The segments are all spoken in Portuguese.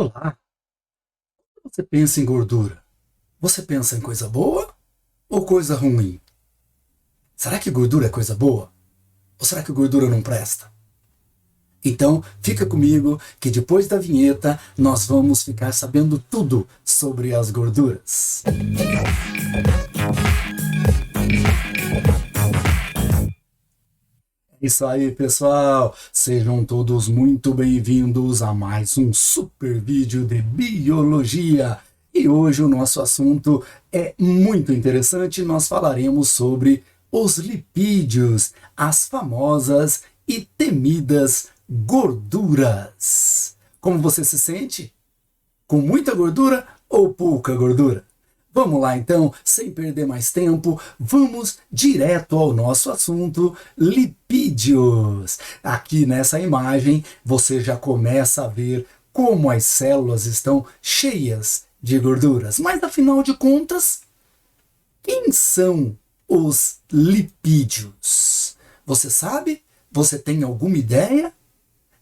Olá! Quando você pensa em gordura, você pensa em coisa boa ou coisa ruim? Será que gordura é coisa boa? Ou será que gordura não presta? Então, fica comigo que depois da vinheta nós vamos ficar sabendo tudo sobre as gorduras. É isso aí, pessoal! Sejam todos muito bem-vindos a mais um super vídeo de biologia. E hoje o nosso assunto é muito interessante. Nós falaremos sobre os lipídios, as famosas e temidas gorduras. Como você se sente? Com muita gordura ou pouca gordura? Vamos lá então, sem perder mais tempo, vamos direto ao nosso assunto, lipídios. Aqui nessa imagem você já começa a ver como as células estão cheias de gorduras. Mas afinal de contas, quem são os lipídios? Você sabe? Você tem alguma ideia?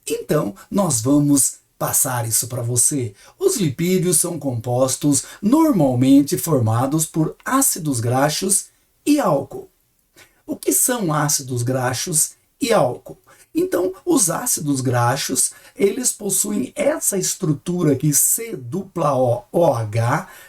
Então, nós vamos passar isso para você. Os lipídios são compostos normalmente formados por ácidos graxos e álcool. O que são ácidos graxos e álcool? Então, os ácidos graxos, eles possuem essa estrutura aqui, C-O-OH,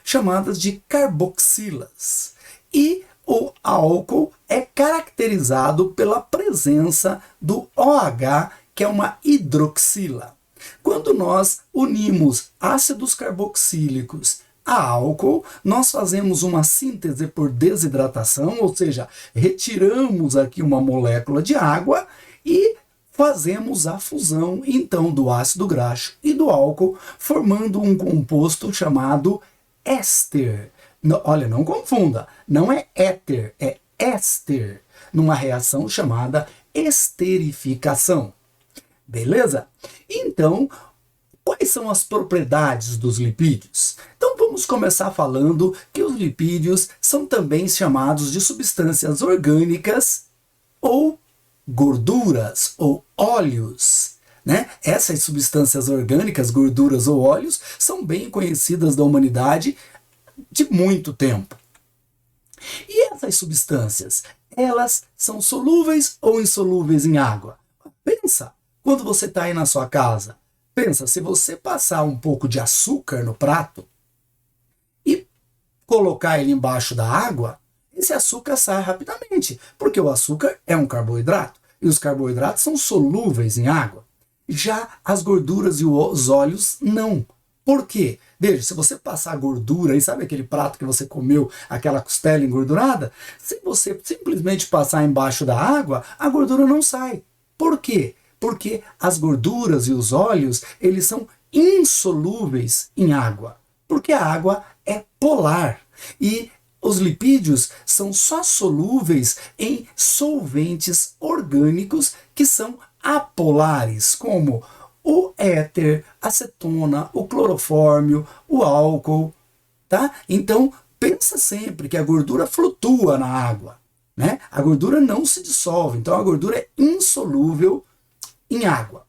chamadas de carboxilas. E o álcool é caracterizado pela presença do OH, que é uma hidroxila. Quando nós unimos ácidos carboxílicos a álcool, nós fazemos uma síntese por desidratação, ou seja, retiramos aqui uma molécula de água e fazemos a fusão, então, do ácido graxo e do álcool, formando um composto chamado éster. Olha, não confunda, não é éter, é éster, numa reação chamada esterificação. Beleza? Então, quais são as propriedades dos lipídios? Então vamos começar falando que os lipídios são também chamados de substâncias orgânicas ou gorduras ou óleos. Né? Essas substâncias orgânicas, gorduras ou óleos, são bem conhecidas da humanidade de muito tempo. E essas substâncias, elas são solúveis ou insolúveis em água? Pensa! Quando você está aí na sua casa, pensa, se você passar um pouco de açúcar no prato e colocar ele embaixo da água, esse açúcar sai rapidamente, porque o açúcar é um carboidrato, e os carboidratos são solúveis em água. Já as gorduras e os óleos, não. Por quê? Veja, se você passar gordura, e sabe aquele prato que você comeu, aquela costela engordurada? Se você simplesmente passar embaixo da água, a gordura não sai. Por quê? Porque as gorduras e os óleos, eles são insolúveis em água, porque a água é polar. E os lipídios são só solúveis em solventes orgânicos que são apolares, como o éter, a acetona, o clorofórmio, o álcool. Tá? Então, pensa sempre que a gordura flutua na água. Né? A gordura não se dissolve, então a gordura é insolúvel em água.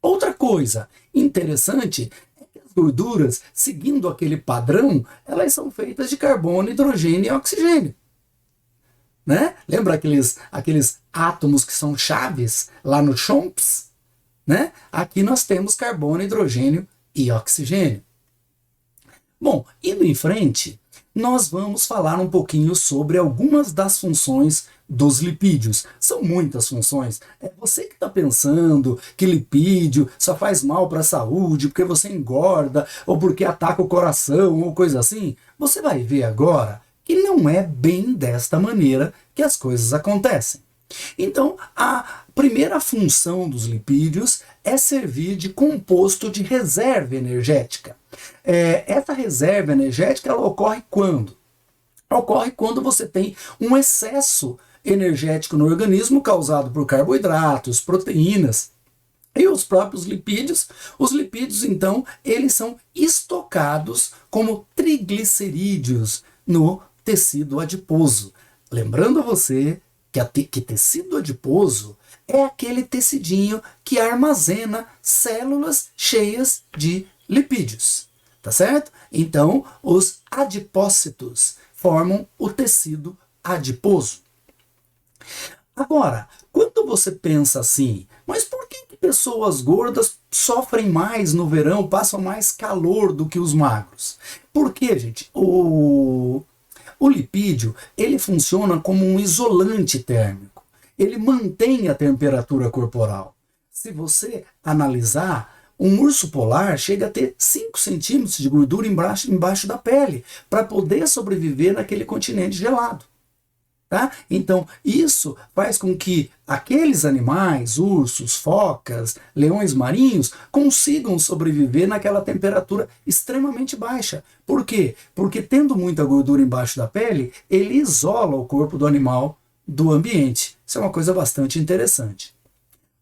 Outra coisa interessante é que as gorduras, seguindo aquele padrão, elas são feitas de carbono, hidrogênio e oxigênio. Né? Lembra aqueles átomos que são chaves lá no Chomps? Né? Aqui nós temos carbono, hidrogênio e oxigênio. Bom, indo em frente, nós vamos falar um pouquinho sobre algumas das funções dos lipídios. São muitas funções. É você que está pensando que lipídio só faz mal para a saúde, porque você engorda, ou porque ataca o coração, ou coisa assim. Você vai ver agora que não é bem desta maneira que as coisas acontecem. Então, a primeira função dos lipídios é servir de composto de reserva energética. Essa reserva energética ela ocorre quando? Ocorre quando você tem um excesso energético no organismo causado por carboidratos, proteínas e os próprios lipídios. Os lipídios, então, eles são estocados como triglicerídeos no tecido adiposo. Lembrando a você que tecido adiposo é aquele tecidinho que armazena células cheias de lipídios, tá certo? Então, os adipócitos formam o tecido adiposo. Agora, quando você pensa assim, mas por que pessoas gordas sofrem mais no verão, passam mais calor do que os magros? Porque, gente, o lipídio, ele funciona como um isolante térmico. Ele mantém a temperatura corporal. Se você analisar, um urso polar chega a ter 5 centímetros de gordura embaixo da pele para poder sobreviver naquele continente gelado. Tá? Então, isso faz com que aqueles animais, ursos, focas, leões marinhos, consigam sobreviver naquela temperatura extremamente baixa. Por quê? Porque tendo muita gordura embaixo da pele, ele isola o corpo do animal do ambiente. Isso é uma coisa bastante interessante.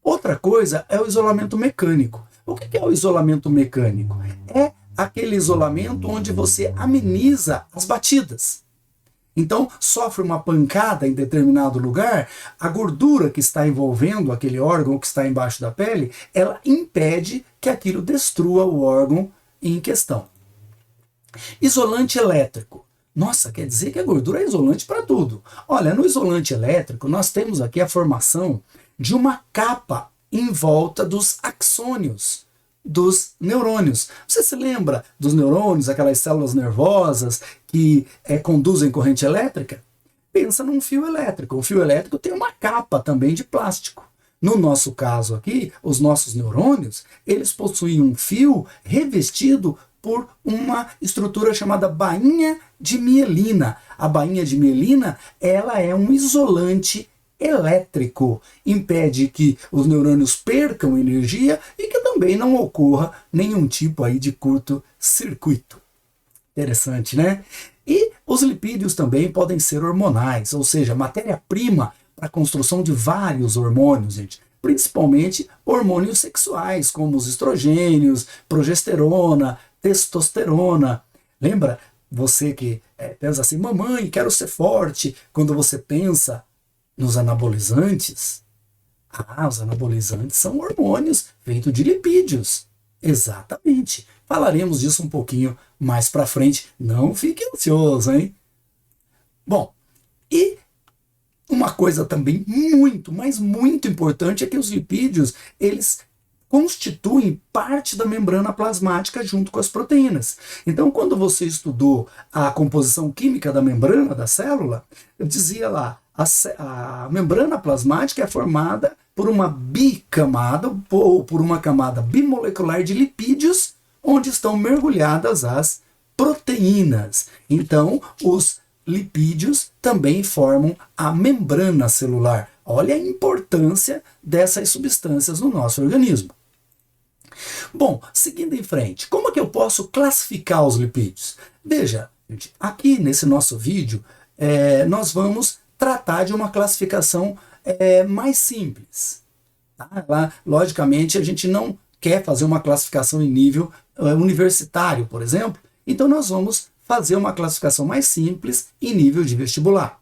Outra coisa é o isolamento mecânico. O que é o isolamento mecânico? É aquele isolamento onde você ameniza as batidas. Então, sofre uma pancada em determinado lugar, a gordura que está envolvendo aquele órgão que está embaixo da pele, ela impede que aquilo destrua o órgão em questão. Isolante elétrico. Nossa, quer dizer que a gordura é isolante para tudo. Olha, no isolante elétrico, nós temos aqui a formação de uma capa em volta dos axônios dos neurônios. Você se lembra dos neurônios, aquelas células nervosas que conduzem corrente elétrica? Pensa num fio elétrico. O fio elétrico tem uma capa também de plástico. No nosso caso aqui, os nossos neurônios, eles possuem um fio revestido por uma estrutura chamada bainha de mielina. A bainha de mielina, ela é um isolante elétrico, impede que os neurônios percam energia e que também não ocorra nenhum tipo aí de curto-circuito. Interessante, né? E os lipídios também podem ser hormonais, ou seja, matéria-prima para a construção de vários hormônios, gente. Principalmente hormônios sexuais, como os estrogênios, progesterona, testosterona. Lembra? Você que pensa assim, mamãe, quero ser forte. Quando você pensa nos anabolizantes, os anabolizantes são hormônios feitos de lipídios. Exatamente. Falaremos disso um pouquinho mais para frente. Não fique ansioso, hein? Bom, e uma coisa também muito, mas muito importante é que os lipídios, eles constituem parte da membrana plasmática junto com as proteínas. Então, quando você estudou a composição química da membrana da célula, eu dizia lá, a membrana plasmática é formada por uma bicamada ou por uma camada bimolecular de lipídios, onde estão mergulhadas as proteínas. Então, os lipídios também formam a membrana celular. Olha a importância dessas substâncias no nosso organismo. Bom, seguindo em frente, como é que eu posso classificar os lipídios? Veja, gente, aqui nesse nosso vídeo, nós vamos tratar de uma classificação mais simples. Tá? Lá, logicamente, a gente não quer fazer uma classificação em nível universitário, por exemplo, então nós vamos fazer uma classificação mais simples em nível de vestibular.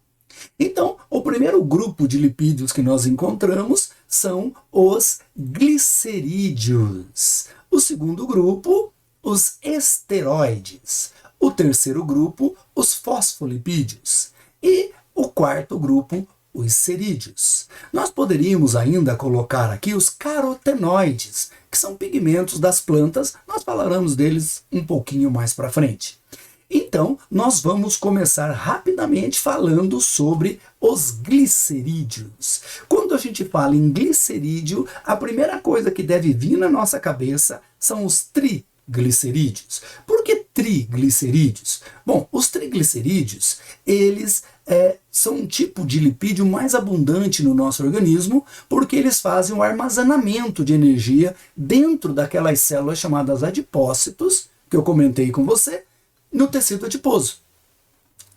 Então, o primeiro grupo de lipídios que nós encontramos são os glicerídeos. O segundo grupo, os esteroides. O terceiro grupo, os fosfolipídios. E o quarto grupo, os cerídeos. Nós poderíamos ainda colocar aqui os carotenoides, que são pigmentos das plantas. Nós falaremos deles um pouquinho mais para frente. Então, nós vamos começar rapidamente falando sobre os glicerídeos. Quando a gente fala em glicerídeo, a primeira coisa que deve vir na nossa cabeça são os triglicerídeos. Por que triglicerídeos? Bom, os triglicerídeos, eles são um tipo de lipídio mais abundante no nosso organismo, porque eles fazem o armazenamento de energia dentro daquelas células chamadas adipócitos, que eu comentei com você, no tecido adiposo.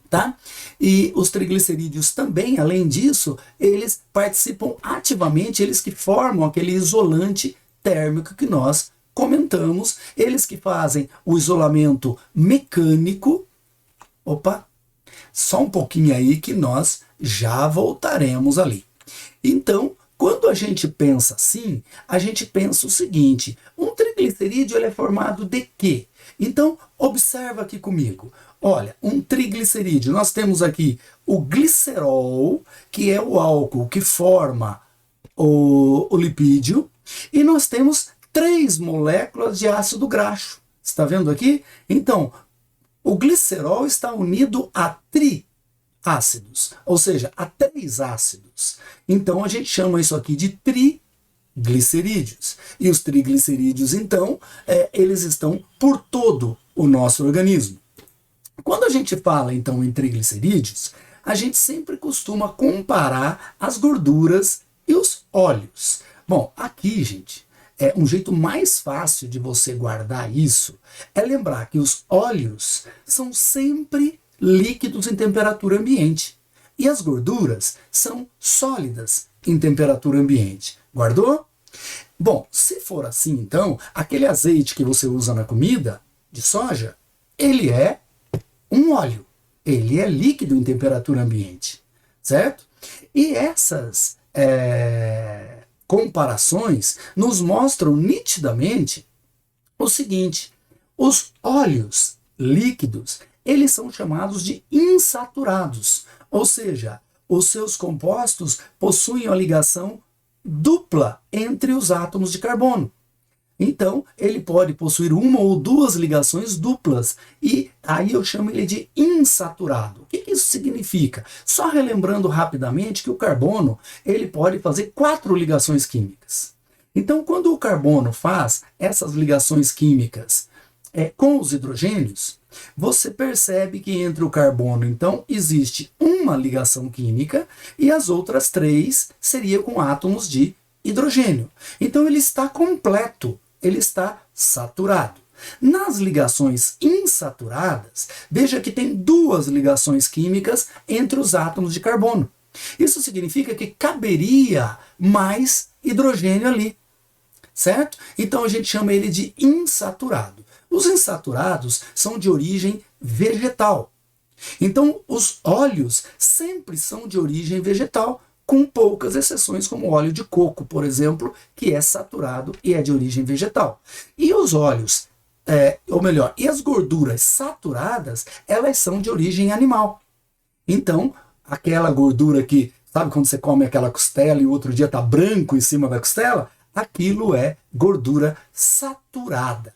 Tá? E os triglicerídeos também, além disso, eles participam ativamente, eles que formam aquele isolante térmico que nós comentamos, eles que fazem o isolamento mecânico. Opa, só um pouquinho aí que nós já voltaremos ali. Então, quando a gente pensa assim, a gente pensa o seguinte, um triglicerídeo triglicerídeo ele é formado de quê? Então, observa aqui comigo. Olha, um triglicerídeo, nós temos aqui o glicerol, que é o álcool que forma o lipídio, e nós temos 3 moléculas de ácido graxo. Está vendo aqui? Então, o glicerol está unido a triácidos, ou seja, a 3 ácidos. Então, a gente chama isso aqui de triglicerídeos. E os triglicerídeos, então, eles estão por todo o nosso organismo. Quando a gente fala, então, em triglicerídeos, a gente sempre costuma comparar as gorduras e os óleos. Bom, aqui, gente, um jeito mais fácil de você guardar isso é lembrar que os óleos são sempre líquidos em temperatura ambiente e as gorduras são sólidas em temperatura ambiente. Guardou? Bom, se for assim, então, aquele azeite que você usa na comida de soja, ele é um óleo. Ele é líquido em temperatura ambiente, certo? E essas comparações nos mostram nitidamente o seguinte: os óleos líquidos, eles são chamados de insaturados, ou seja, os seus compostos possuem uma ligação dupla entre os átomos de carbono. Então, ele pode possuir uma ou 2 ligações duplas, e aí eu chamo ele de insaturado. O que isso significa? Só relembrando rapidamente que o carbono ele pode fazer 4 ligações químicas. Então, quando o carbono faz essas ligações químicas com os hidrogênios, você percebe que entre o carbono, então, existe uma ligação química e as outras 3 seriam com átomos de hidrogênio. Então, ele está completo. Ele está saturado. Nas ligações insaturadas, veja que tem 2 ligações químicas entre os átomos de carbono. Isso significa que caberia mais hidrogênio ali, certo? Então a gente chama ele de insaturado. Os insaturados são de origem vegetal. Então os óleos sempre são de origem vegetal, com poucas exceções, como o óleo de coco, por exemplo, que é saturado e é de origem vegetal. E os óleos, e as gorduras saturadas, elas são de origem animal. Então, aquela gordura que, sabe quando você come aquela costela e o outro dia está branco em cima da costela? Aquilo é gordura saturada.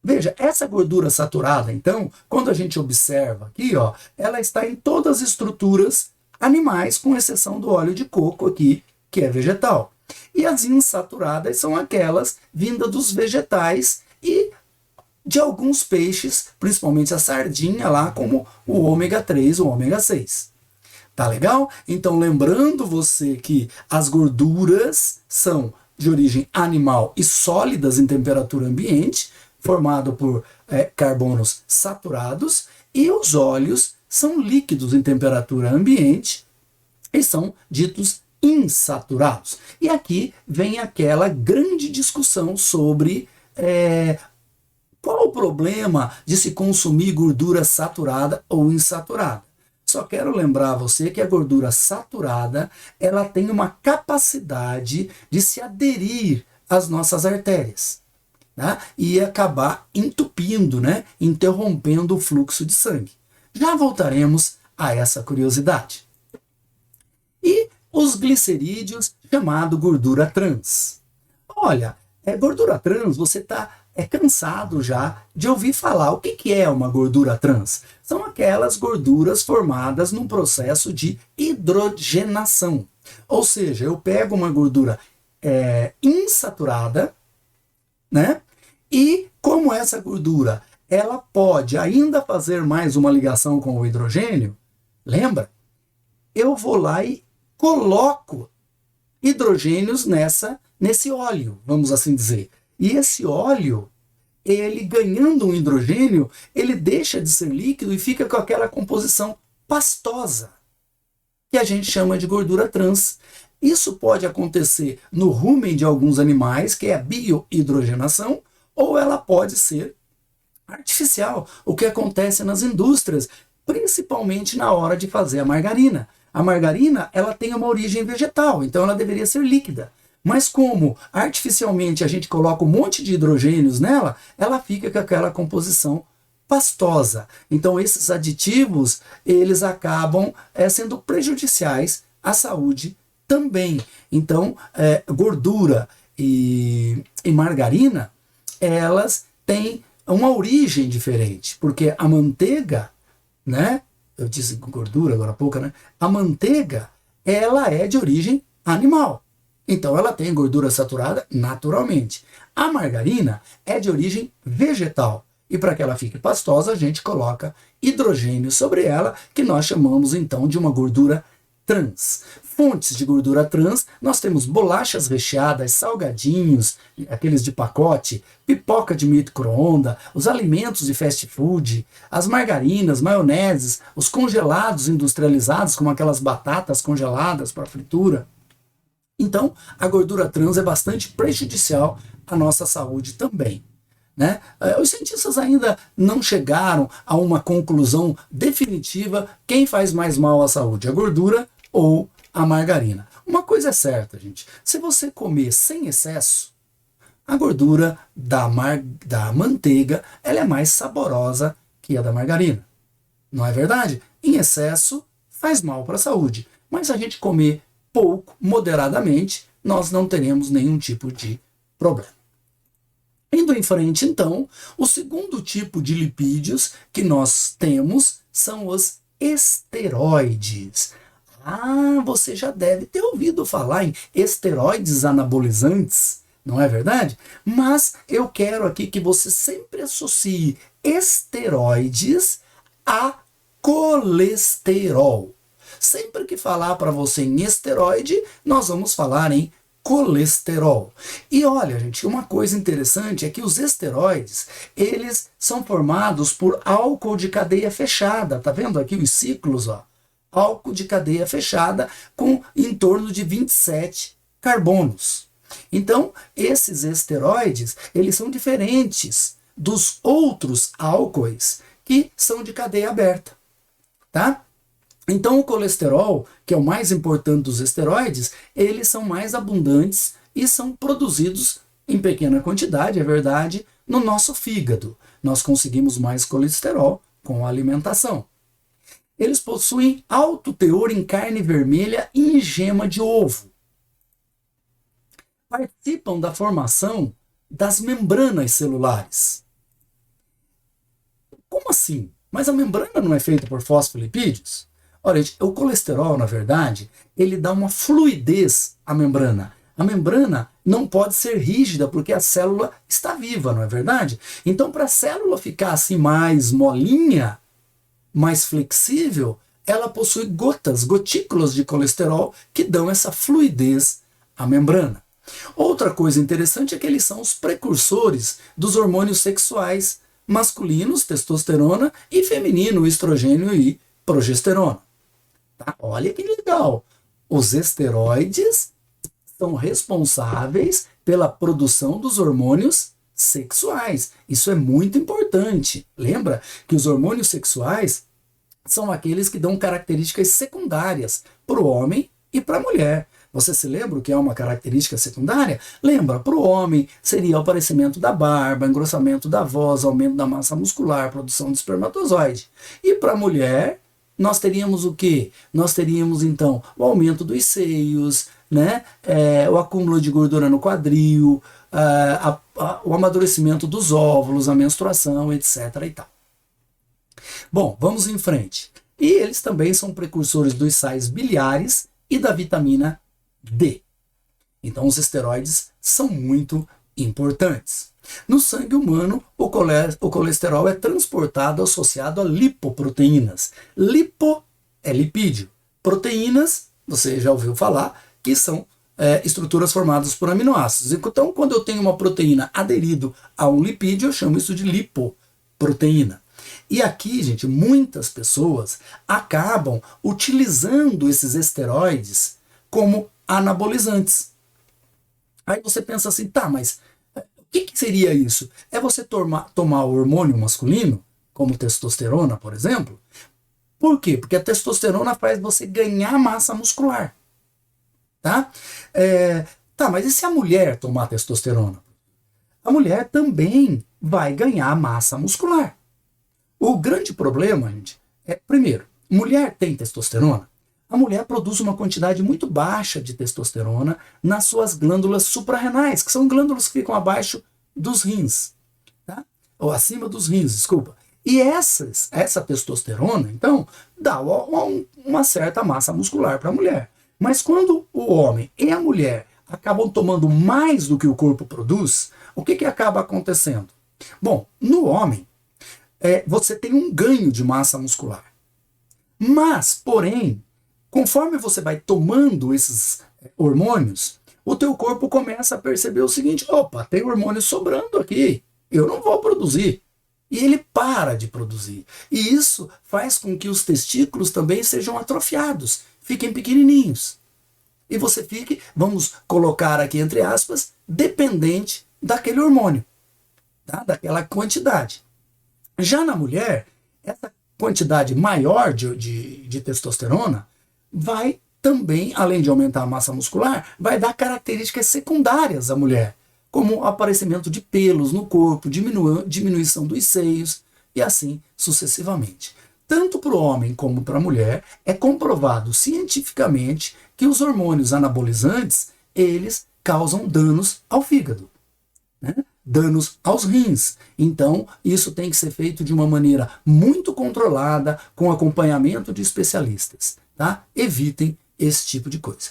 Veja, essa gordura saturada, então, quando a gente observa aqui, ela está em todas as estruturas animais, com exceção do óleo de coco aqui, que é vegetal. E as insaturadas são aquelas vindas dos vegetais e de alguns peixes, principalmente a sardinha lá, como o ômega 3, o ômega 6. Tá legal? Então, lembrando você que as gorduras são de origem animal e sólidas em temperatura ambiente, formado por carbonos saturados, e os óleos são líquidos em temperatura ambiente e são ditos insaturados. E aqui vem aquela grande discussão sobre qual o problema de se consumir gordura saturada ou insaturada. Só quero lembrar a você que a gordura saturada ela tem uma capacidade de se aderir às nossas artérias, né? E acabar entupindo, né? Interrompendo o fluxo de sangue. Já voltaremos a essa curiosidade. E os glicerídeos, chamado gordura trans. Olha, gordura trans, você está cansado já de ouvir falar. O que é uma gordura trans? São aquelas gorduras formadas num processo de hidrogenação. Ou seja, eu pego uma gordura insaturada, né? E como essa gordura ela pode ainda fazer mais uma ligação com o hidrogênio, lembra? Eu vou lá e coloco hidrogênios nesse óleo, vamos assim dizer. E esse óleo, ele ganhando um hidrogênio, ele deixa de ser líquido e fica com aquela composição pastosa, que a gente chama de gordura trans. Isso pode acontecer no rumen de alguns animais, que é a biohidrogenação, ou ela pode ser artificial, o que acontece nas indústrias, principalmente na hora de fazer a margarina. A margarina ela tem uma origem vegetal, então ela deveria ser líquida. Mas como artificialmente a gente coloca um monte de hidrogênios nela, ela fica com aquela composição pastosa. Então esses aditivos, eles acabam sendo prejudiciais à saúde também. Então gordura e margarina, elas têm uma origem diferente, porque a manteiga, né? Eu disse gordura agora há pouco, né? A manteiga, ela é de origem animal. Então ela tem gordura saturada naturalmente. A margarina é de origem vegetal. E para que ela fique pastosa, a gente coloca hidrogênio sobre ela, que nós chamamos então de uma gordura trans. Fontes de gordura trans, nós temos bolachas recheadas, salgadinhos, aqueles de pacote, pipoca de micro-ondas, os alimentos de fast food, as margarinas, maioneses, os congelados industrializados, como aquelas batatas congeladas para fritura. Então, a gordura trans é bastante prejudicial à nossa saúde também. Né? Os cientistas ainda não chegaram a uma conclusão definitiva quem faz mais mal à saúde, a gordura ou a margarina. Uma coisa é certa, gente, se você comer sem excesso, a gordura da manteiga ela é mais saborosa que a da margarina. Não é verdade? Em excesso faz mal para a saúde, mas se a gente comer pouco, moderadamente, nós não teremos nenhum tipo de problema. Indo em frente, então, o segundo tipo de lipídios que nós temos são os esteroides. Você já deve ter ouvido falar em esteroides anabolizantes, não é verdade? Mas eu quero aqui que você sempre associe esteroides a colesterol. Sempre que falar para você em esteroide, nós vamos falar em colesterol. E olha, gente, uma coisa interessante é que os esteroides, eles são formados por álcool de cadeia fechada. Tá vendo aqui os ciclos, ó? Álcool de cadeia fechada com em torno de 27 carbonos. Então, esses esteroides, eles são diferentes dos outros álcoois que são de cadeia aberta, tá? Então o colesterol, que é o mais importante dos esteroides, eles são mais abundantes e são produzidos em pequena quantidade, é verdade, no nosso fígado. Nós conseguimos mais colesterol com a alimentação. Eles possuem alto teor em carne vermelha e em gema de ovo. Participam da formação das membranas celulares. Como assim? Mas a membrana não é feita por fosfolipídios? Olha, gente, o colesterol, na verdade, ele dá uma fluidez à membrana. A membrana não pode ser rígida porque a célula está viva, não é verdade? Então, para a célula ficar assim mais molinha, mais flexível, ela possui gotículas de colesterol que dão essa fluidez à membrana. Outra coisa interessante é que eles são os precursores dos hormônios sexuais masculinos, testosterona, e feminino, estrogênio e progesterona. Tá? Olha que legal! Os esteroides são responsáveis pela produção dos hormônios sexuais. Isso é muito importante. Lembra que os hormônios sexuais são aqueles que dão características secundárias para o homem e para a mulher. Você se lembra o que é uma característica secundária? Lembra, para o homem seria o aparecimento da barba, engrossamento da voz, aumento da massa muscular, produção de espermatozoide. E para a mulher, nós teríamos o quê? Nós teríamos então o aumento dos seios, né? O acúmulo de gordura no quadril, o amadurecimento dos óvulos, a menstruação, etc. e tal. Bom, vamos em frente. E eles também são precursores dos sais biliares e da vitamina D. Então os esteroides são muito importantes. No sangue humano, o colesterol é transportado associado a lipoproteínas. Lipo é lipídio. Proteínas, você já ouviu falar, que são estruturas formadas por aminoácidos. Então, quando eu tenho uma proteína aderido a um lipídio, eu chamo isso de lipoproteína. E aqui, gente, muitas pessoas acabam utilizando esses esteroides como anabolizantes. Aí você pensa assim, tá, mas o que seria isso? É você tomar o hormônio masculino, como testosterona, por exemplo? Por quê? Porque a testosterona faz você ganhar massa muscular. Tá? Tá, mas e se a mulher tomar testosterona? A mulher também vai ganhar massa muscular. O grande problema, gente, é, primeiro, mulher tem testosterona? A mulher produz uma quantidade muito baixa de testosterona nas suas glândulas suprarrenais, que são glândulas que ficam abaixo dos rins, tá? Ou acima dos rins, desculpa. E essa testosterona, então, dá uma certa massa muscular para a mulher. Mas quando o homem e a mulher acabam tomando mais do que o corpo produz, o que acaba acontecendo? Bom, no homem, você tem um ganho de massa muscular. Mas, porém, conforme você vai tomando esses hormônios, o teu corpo começa a perceber o seguinte: opa, tem hormônio sobrando aqui, eu não vou produzir. E ele para de produzir. E isso faz com que os testículos também sejam atrofiados, fiquem pequenininhos. E você fique, vamos colocar aqui entre aspas, dependente daquele hormônio, tá? Daquela quantidade. Já na mulher, essa quantidade maior de testosterona vai também, além de aumentar a massa muscular, vai dar características secundárias à mulher, como o aparecimento de pelos no corpo, diminuição dos seios e assim sucessivamente. Tanto para o homem como para a mulher, é comprovado cientificamente que os hormônios anabolizantes, eles causam danos ao fígado, né? Danos aos rins. Então, isso tem que ser feito de uma maneira muito controlada, com acompanhamento de especialistas, tá? Evitem esse tipo de coisa.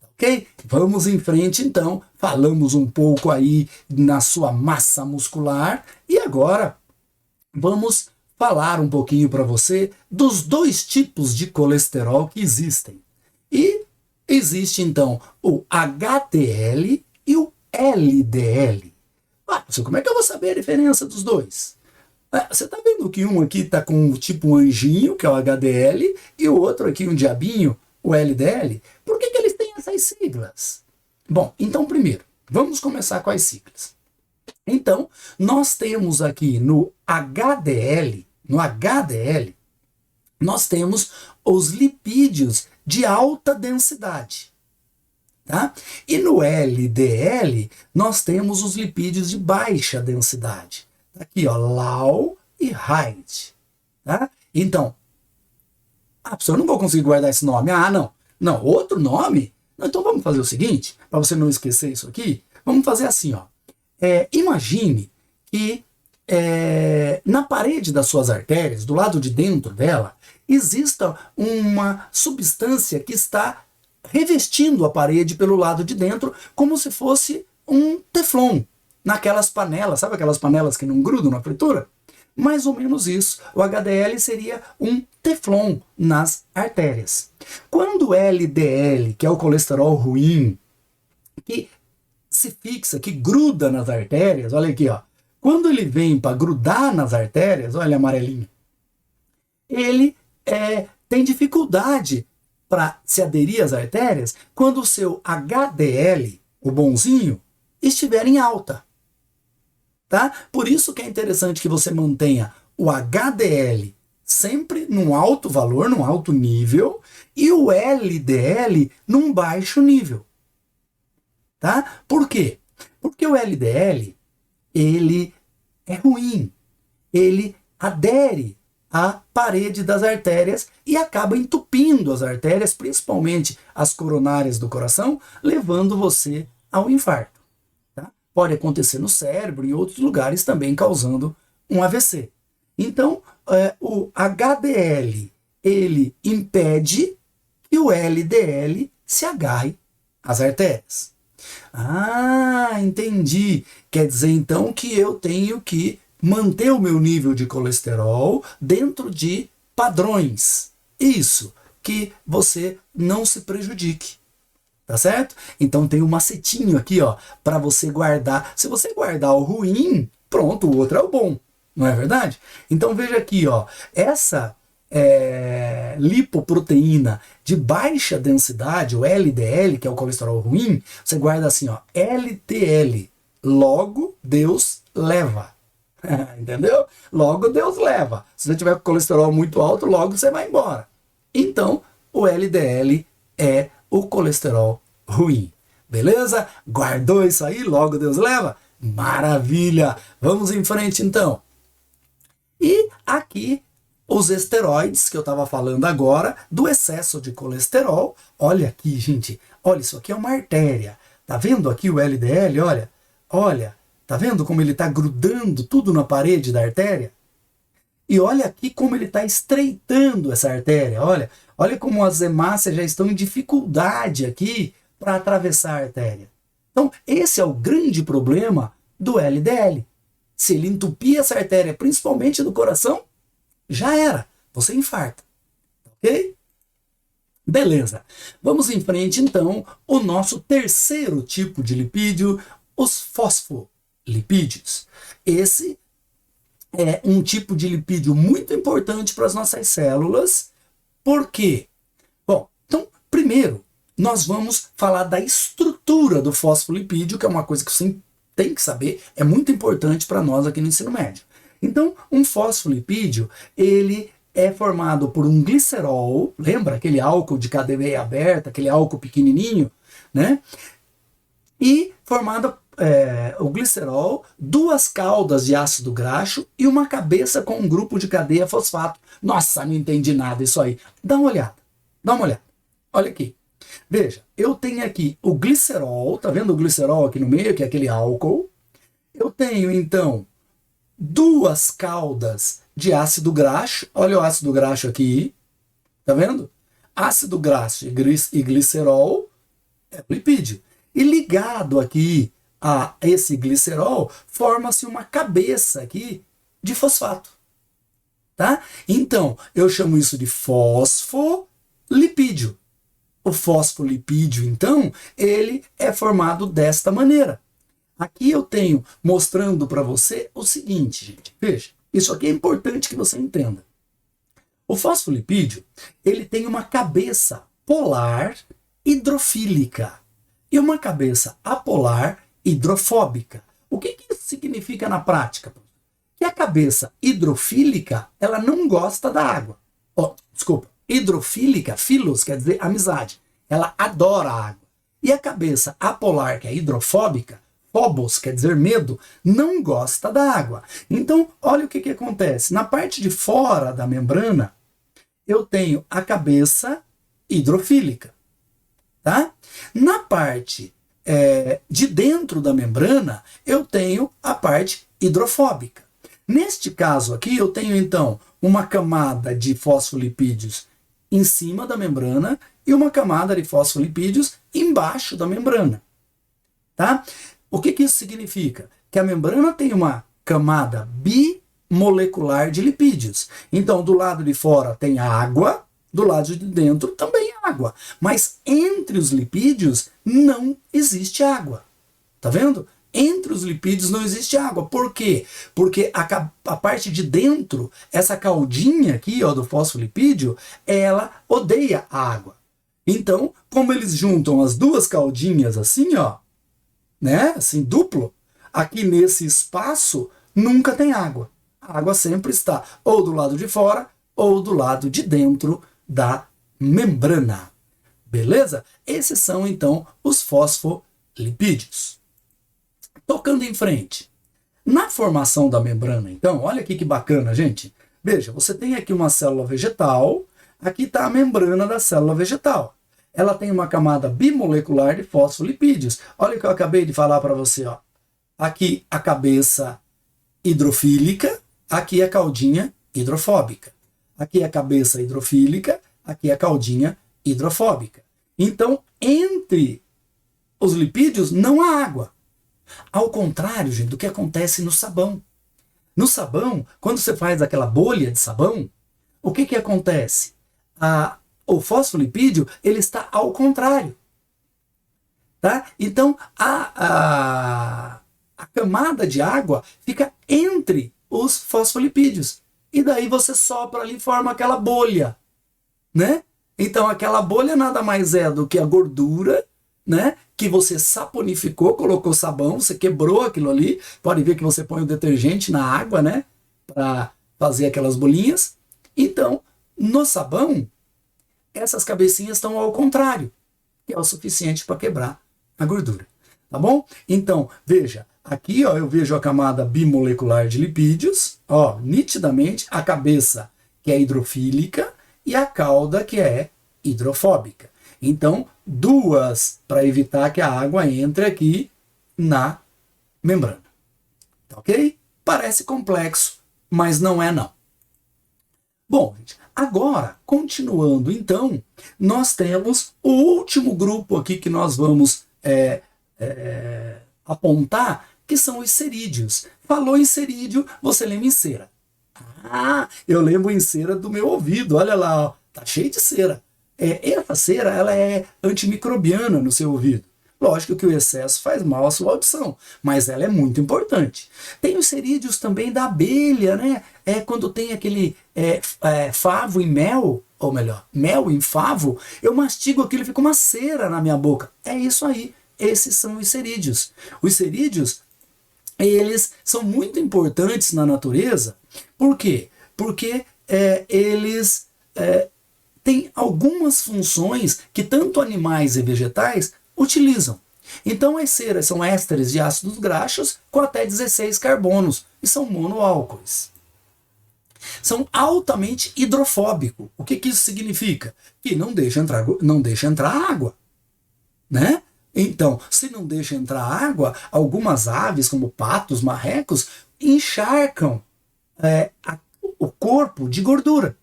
Ok? Vamos em frente, então. Falamos um pouco aí na sua massa muscular e agora vamos falar um pouquinho para você dos dois tipos de colesterol que existem. E existe, então, o HDL e o LDL. Como é que eu vou saber a diferença dos dois? Você está vendo que um aqui está com tipo um anjinho, que é o HDL, e o outro aqui um diabinho, o LDL? Por que eles têm essas siglas? Bom, então primeiro, vamos começar com as siglas. Então, nós temos aqui no HDL, nós temos os lipídios de alta densidade. Tá? E no LDL, nós temos os lipídios de baixa densidade. Aqui, ó, low e high. Tá? Então, eu não vou conseguir guardar esse nome. Não, outro nome? Então vamos fazer o seguinte, para você não esquecer isso aqui, vamos fazer assim, ó. Imagine que na parede das suas artérias, do lado de dentro dela, exista uma substância que está revestindo a parede pelo lado de dentro, como se fosse um teflon, naquelas panelas, sabe aquelas panelas que não grudam na fritura? Mais ou menos isso. O HDL seria um teflon nas artérias. Quando o LDL, que é o colesterol ruim, que se fixa, que gruda nas artérias, olha aqui, ó. Quando ele vem para grudar nas artérias, olha amarelinho, ele tem dificuldade para se aderir às artérias quando o seu HDL, o bonzinho, estiver em alta. Tá? Por isso que é interessante que você mantenha o HDL sempre num alto valor, num alto nível, e o LDL num baixo nível. Tá? Por quê? Porque o LDL, ele é ruim, ele adere à parede das artérias e acaba entupindo as artérias, principalmente as coronárias do coração, levando você ao infarto. Tá? Pode acontecer no cérebro e em outros lugares também, causando um AVC. Então, o HDL, ele impede que o LDL se agarre às artérias. Entendi. Quer dizer, então, que eu tenho que manter o meu nível de colesterol dentro de padrões. Isso, que você não se prejudique. Tá certo? Então tem um macetinho aqui, ó, para você guardar. Se você guardar o ruim, pronto, o outro é o bom. Não é verdade? Então veja aqui, ó, essa lipoproteína de baixa densidade, o LDL, que é o colesterol ruim, você guarda assim, ó, LDL, logo Deus leva. Entendeu? Logo Deus leva. Se você tiver com colesterol muito alto, logo você vai embora. Então, o LDL é o colesterol ruim. Beleza? Guardou isso aí? Logo Deus leva? Maravilha! Vamos em frente então. E aqui os esteroides que eu estava falando agora, do excesso de colesterol. Olha aqui, gente. Olha, isso aqui é uma artéria. Tá vendo aqui o LDL? Olha. Olha. Tá vendo como ele está grudando tudo na parede da artéria? E olha aqui como ele está estreitando essa artéria. Olha. Olha como as hemácias já estão em dificuldade aqui para atravessar a artéria. Então, esse é o grande problema do LDL. Se ele entupir essa artéria, principalmente do coração, já era. Você infarta. Ok? Beleza. Vamos em frente, então, o nosso terceiro tipo de lipídio, os fosfolipídios. Esse é um tipo de lipídio muito importante para as nossas células. Por quê? Bom, então, primeiro, nós vamos falar da estrutura do fosfolipídio, que é uma coisa que você tem que saber, é muito importante para nós aqui no ensino médio. Então, um fosfolipídio, ele é formado por um glicerol, lembra aquele álcool de cadeia aberta, aquele álcool pequenininho, né? E formado o glicerol, duas caudas de ácido graxo e uma cabeça com um grupo de cadeia fosfato. Nossa, não entendi nada isso aí. Dá uma olhada, dá uma olhada. Olha aqui. Veja, eu tenho aqui o glicerol, tá vendo o glicerol aqui no meio, que é aquele álcool. Eu tenho, então, duas caudas de ácido graxo. Olha o ácido graxo aqui, tá vendo? Ácido graxo e glicerol é lipídio. E ligado aqui a esse glicerol, forma-se uma cabeça aqui de fosfato. Tá? Então, eu chamo isso de fosfolipídio. O fosfolipídio, então, ele é formado desta maneira. Aqui eu tenho mostrando para você o seguinte, gente. Veja, isso aqui é importante que você entenda. O fosfolipídio, ele tem uma cabeça polar hidrofílica e uma cabeça apolar hidrofóbica. O que isso significa na prática? Que a cabeça hidrofílica, ela não gosta da água. Desculpa. Hidrofílica, filos, quer dizer amizade. Ela adora a água. E a cabeça apolar, que é hidrofóbica, phobos, quer dizer medo, não gosta da água. Então, olha o que acontece. Na parte de fora da membrana, eu tenho a cabeça hidrofílica. Tá? Na parte de dentro da membrana, eu tenho a parte hidrofóbica. Neste caso aqui, eu tenho, então, uma camada de fosfolipídios em cima da membrana e uma camada de fosfolipídios embaixo da membrana. Tá? O que isso significa? Que a membrana tem uma camada bimolecular de lipídios. Então, do lado de fora tem água, do lado de dentro também água. Mas entre os lipídios não existe água. Tá vendo? Entre os lipídios não existe água. Por quê? Porque a parte de dentro, essa caudinha aqui, ó, do fosfolipídio, ela odeia a água. Então, como eles juntam as duas caudinhas assim, ó, né, assim duplo, aqui nesse espaço nunca tem água. A água sempre está ou do lado de fora ou do lado de dentro da membrana. Beleza? Esses são, então, os fosfolipídios. Tocando em frente. Na formação da membrana, então, olha aqui que bacana, gente. Veja, você tem aqui uma célula vegetal, aqui está a membrana da célula vegetal. Ela tem uma camada bimolecular de fosfolipídios. Olha o que eu acabei de falar para você, ó. Aqui a cabeça hidrofílica, aqui a caudinha hidrofóbica. Aqui a cabeça hidrofílica, aqui a caudinha hidrofóbica. Então, entre os lipídios não há água. Ao contrário, gente, do que acontece no sabão. No sabão, quando você faz aquela bolha de sabão, o que acontece? O fosfolipídio, ele está ao contrário. Tá? Então, a camada de água fica entre os fosfolipídios. E daí você sopra ali e forma aquela bolha. Né? Então, aquela bolha nada mais é do que a gordura, né, que você saponificou, colocou sabão, você quebrou aquilo ali. Pode ver que você põe o detergente na água, né, para fazer aquelas bolinhas. Então, no sabão, essas cabecinhas estão ao contrário, que é o suficiente para quebrar a gordura. Tá bom? Então, veja, aqui ó, eu vejo a camada bimolecular de lipídios, ó, nitidamente a cabeça que é hidrofílica e a cauda que é hidrofóbica. Então, duas para evitar que a água entre aqui na membrana. Tá ok? Parece complexo, mas não é não. Bom, gente, agora, continuando então, nós temos o último grupo aqui que nós vamos apontar, que são os cerídeos. Falou em cerídeo, você lembra em cera. Ah, eu lembro em cera do meu ouvido, olha lá, ó, tá cheio de cera. Essa cera ela é antimicrobiana no seu ouvido. Lógico que o excesso faz mal à sua audição, mas ela é muito importante. Tem os cerídeos também da abelha, né? Quando tem aquele favo em mel, ou melhor, mel em favo, eu mastigo aquilo e fica uma cera na minha boca. É isso aí, esses são os cerídeos. Os cerídeos, eles são muito importantes na natureza. Por quê? Porque eles têm algumas funções que tanto animais e vegetais utilizam. Então as ceras são ésteres de ácidos graxos com até 16 carbonos e são monoálcoois. São altamente hidrofóbicos. O que isso significa? Que não deixa entrar água, né? Então, se não deixa entrar água, algumas aves, como patos, marrecos, encharcam o corpo de gordura,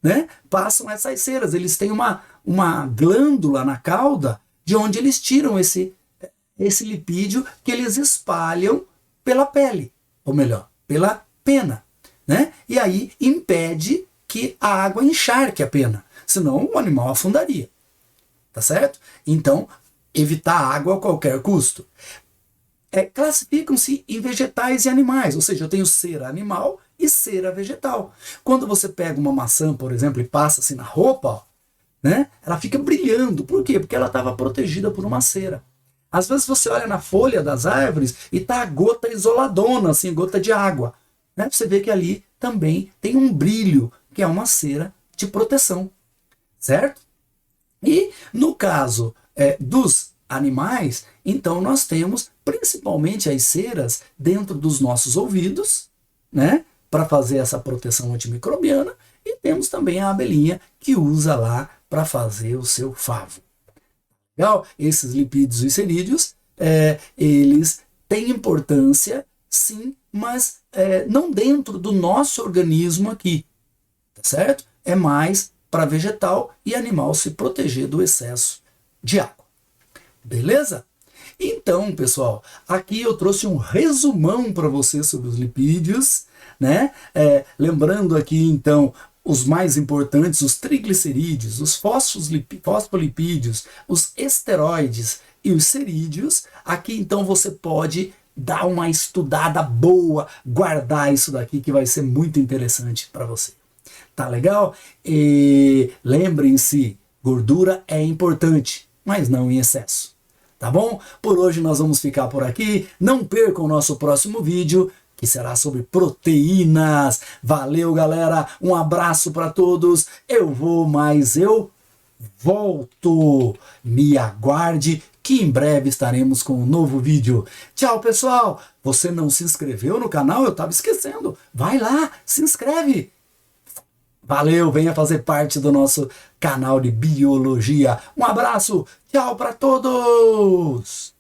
né? Passam essas ceras. Eles têm uma glândula na cauda de onde eles tiram esse lipídio que eles espalham pela pele, ou melhor, pela pena, né? E aí impede que a água encharque a pena, senão o animal afundaria, tá certo? Então, evitar água a qualquer custo. Classificam-se em vegetais e animais, ou seja, eu tenho cera animal e cera vegetal. Quando você pega uma maçã, por exemplo, e passa assim na roupa, ó, né, ela fica brilhando. Por quê? Porque ela estava protegida por uma cera. Às vezes você olha na folha das árvores e tá a gota isoladona, assim, gota de água, né? Você vê que ali também tem um brilho, que é uma cera de proteção, certo? E no caso dos animais, então nós temos principalmente as ceras dentro dos nossos ouvidos, né, para fazer essa proteção antimicrobiana, e temos também a abelhinha que usa lá para fazer o seu favo. Legal? Esses lipídios e cerídeos, eles têm importância, sim, mas não dentro do nosso organismo aqui, tá certo? É mais para vegetal e animal se proteger do excesso de água. Beleza? Então, pessoal, aqui eu trouxe um resumão para você sobre os lipídios, né? Lembrando aqui, então, os mais importantes, os triglicerídeos, os fosfolipídios, os esteroides e os cerídeos. Aqui, então, você pode dar uma estudada boa, guardar isso daqui que vai ser muito interessante para você. Tá legal? E lembrem-se, gordura é importante, mas não em excesso. Tá bom? Por hoje nós vamos ficar por aqui. Não percam o nosso próximo vídeo, que será sobre proteínas. Valeu, galera. Um abraço para todos. Eu vou, mas eu volto. Me aguarde, que em breve estaremos com um novo vídeo. Tchau, pessoal. Você não se inscreveu no canal? Eu estava esquecendo. Vai lá, se inscreve. Valeu, venha fazer parte do nosso canal de biologia. Um abraço, tchau para todos!